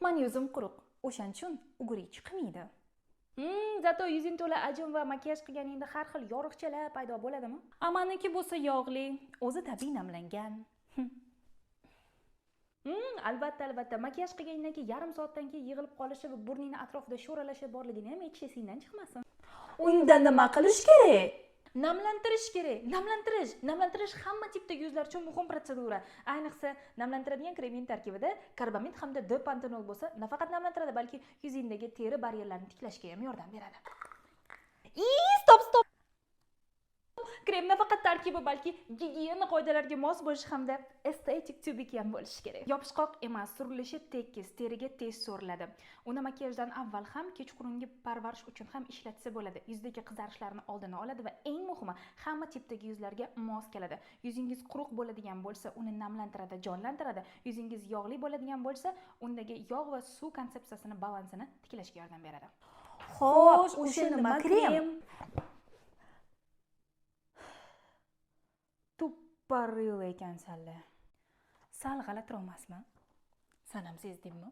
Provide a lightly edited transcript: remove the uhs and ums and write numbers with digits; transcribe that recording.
Mani yuzim quruq, o'shaning uchun uguri chiqmaydi. Zato yuzing to'la ajin va makiyaj qilganingda har xil yorug'chalar paydo bo'ladimi? Amaniki bo'lsa yog'li, o'zi tabiiy namlangan. Albatta. Makiyaj qilgandan keyin yarim soatdan keyin yig'ilib qolishi va burningni atrofida sho'ralashi borligini ham esingdan chiqmasin. Unda nima qilish kerak? Namlantirish kerak. Namlantirish hamma tipdagi yuzlar uchun muhim protsedura. Ayniqsa, namlantiradigan kremning tarkibida karbamid hamda D-pantenol bo'lsa, nafaqat namlantiradi, balki yuzingdagi teri baryerlarini tiklashga ham yordam beradi. Stop. Krem nafaqat tarkibi, balki gigiyena qoidalariga mos bo'lishi hamda estetik tubiki ham bo'lishi kerak. Yopishqoq emas, surilishi tekis, teriga tez so'riladi. Uni makiyajdan avval ham kechqurungi parvarish uchun ham ishlatsa bo'ladi. Yuzdagi qizarishlarni oldini oladi va eng muhimi, hamma tipdagi yuzlarga mos keladi. Yuzingiz quruq bo'ladigan bo'lsa, uni namlantiradi, jonlantiradi. Yuzingiz yog'li bo'ladigan bo'lsa, undagi yog' va suv konsepsiyasini, balansini tiklashga yordam beradi. Xo'sh, o'sha nima krem? Paril ekansanlar. Sal g'alatiroq emasmi? Sanam sezdingmi?